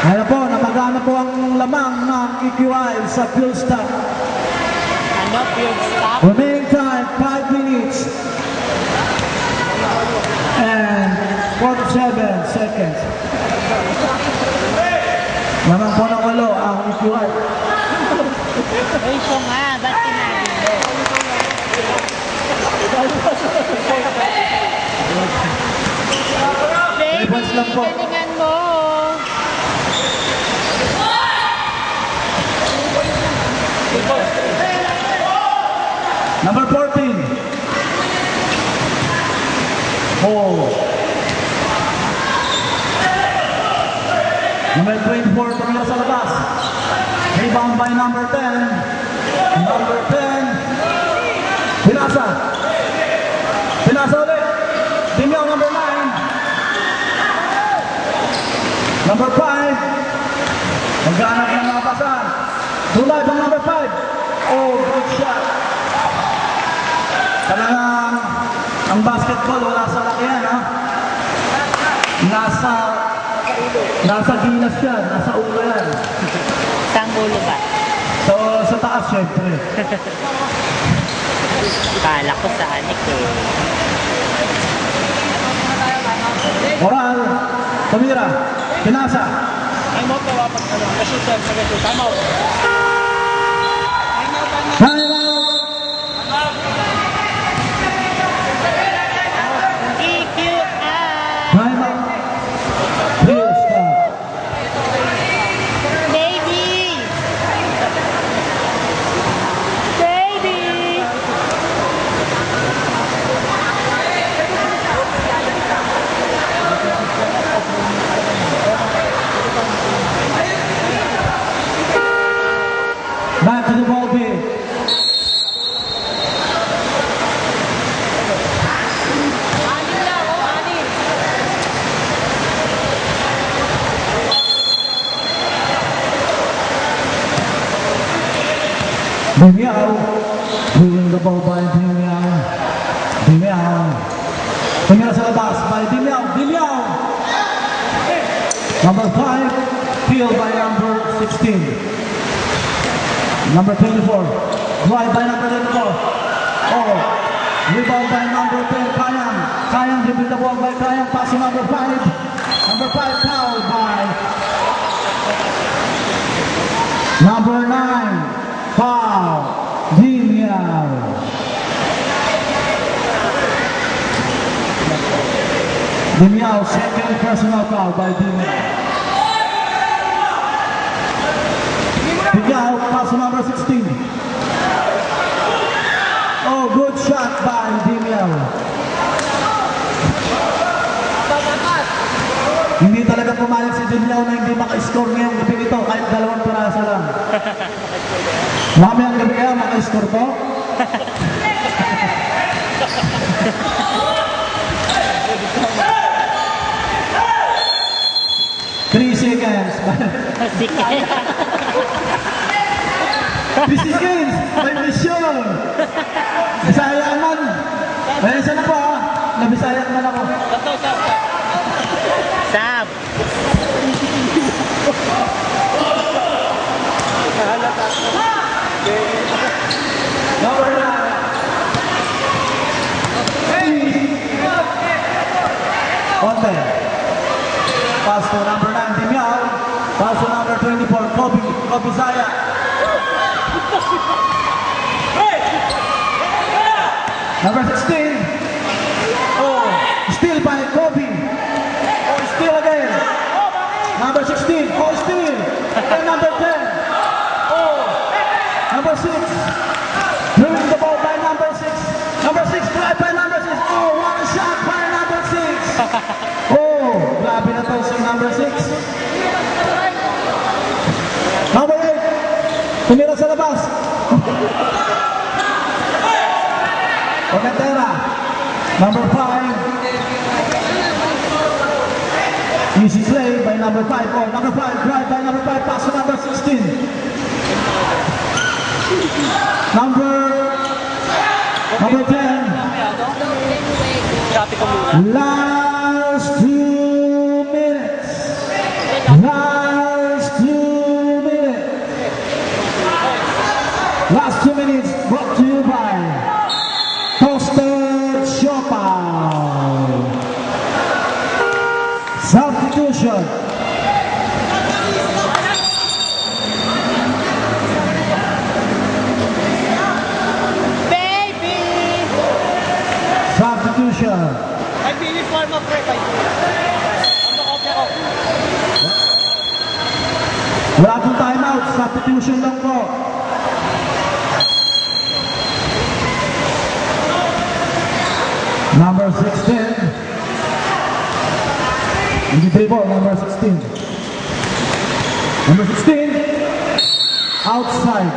Ano po, napagana po ang lamang ng EQI sa fuel stop. Ano, fuel stop? Remaining time, 5 minutes. And 47 seconds. Lamang po ng walo ang EQI. Uy, so nga, ba't sinabi mo? Baby, points lang po. galingan mo. Number 14. Hold. Number 24, tumira sa labas. Rebound by number 10. Number 10. Pinasa. Pinasa ulit. Dimyaw, number 9. Number 5. Maghanap ng mga pasan. Tulad ang number 5. Oh, good shot. Talagang ang basketball wala sa lakihan, ha? Nasa ginas yan, nasa ulo yan. Saan ulo ba? So, sa taas, syempre. Kala ko sa anik eh. Moral, tumira, pinasa. Time out daw pag ano, na-shooter sa ganito. Time out. Time out! EQI! Time out! Fuel stop. Baby! Baby! Back to the ball game. Anin lang, oh, anin. Dimyaw, moving the ball by Dimyaw. Dimyaw. Tumira sa labas by Dimyaw. Dimyaw! Number 5, field by number 16. Number 24, drive by number 24. Oh, rebound by number 10, Kayang. Kayang dribble the ball by Kayang, pass to number 5. Number 5, foul by number 9, foul, Dimyaw. Dimyaw, second personal foul by Dimyaw. Dimyaw, pass to number 16. Oh, good shot by Dimyaw. Hindi talaga pumayag si Dimyaw na hindi maka-score ngayong gabi ito kahit 2 piraso lang. Mamayang gabi kaya maka-score po? Three seconds. 3 seconds. May mission. Bisaya man. Ayan siya na po, ha. Nabisaya man ako. Sab! Number 9. Onte. Pass to number 9, Dimyaw. Pass to number 24, Kobe Zaya. Number 16. Oh, steal by Kobe. Oh, steal again. Number 16. Oh, steal. And number 10. Oh, number 6. Moving the ball by number 6. Number 6, drive by number 6. Oh, what a shot by number 6. Oh, grabe na to si number 6. Number 8. Tumira sa labas. Ogatera. Number 5. Easy play by number 5. Oh, number 5. Drive by number 5. Pass to number 16. Number 10. Copy ko muna. Last 2 minutes. Last Last 2 minutes brought to you by Toasted Siopaw. Substitution. Baby! Substitution. Ay, uniform of pre. Ano kopya ko? Wala pong timeout. Substitution lang po. Number 16. Hindi dribble, number 16. Number 16. Outside.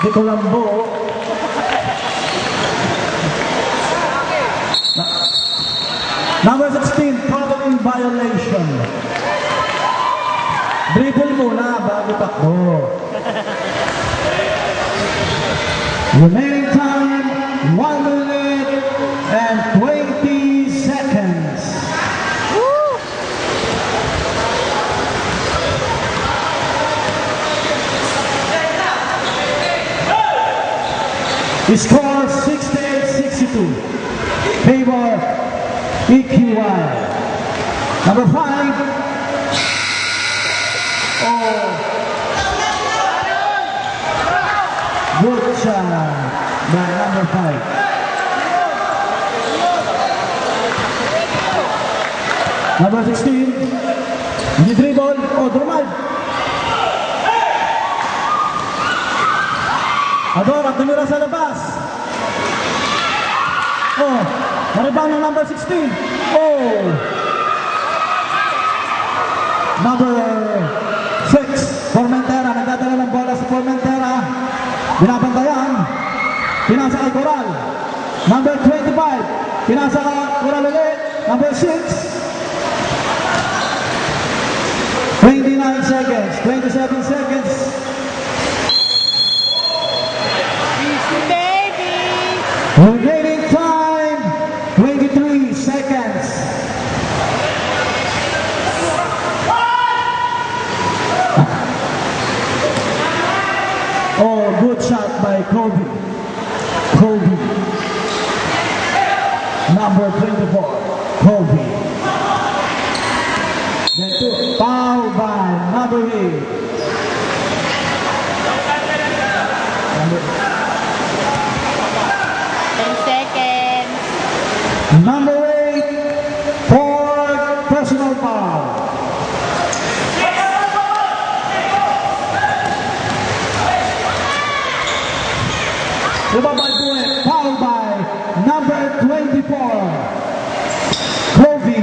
Di Colombo. Number 16, traveling violation. Dribble muna bago takbo. Remaining time, 1 minute and 20 seconds. The score 68-62. Favor EQY. Number 5. Oh. Good shot by number 5. Number 16. Hindi dribble. Oh, drive. Adora, tumira sa labas. Oh, naribang ng number 16. Oh. Number 6, Formentera. Nagdadala ng bola sa Formentera. Binabantayan. Pinasa kay Coral. Number 25. Pinasa kay Coral ulit. Number 6. 29 seconds. 27 seconds. Baby! Remaining time, 23 seconds. Oh, good shot by Kobe. Kobe. Number 24, Kobe. Then two, foul by number 8. Number 10 seconds. Number 8 for personal foul. Ibabay po foul by number 24, Kobe.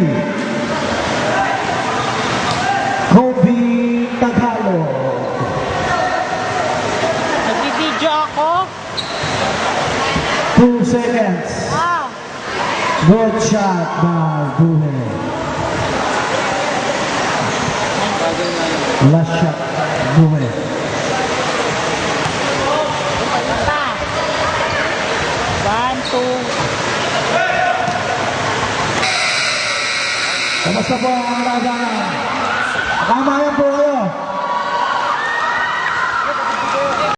Kobe Tagalog. Nagbibidyo ako. 2 seconds. Ah! Good shot by Buhe. Last shot, Buhe. Pa. 1, 2. Kamusta po ang labanan? Kamayan po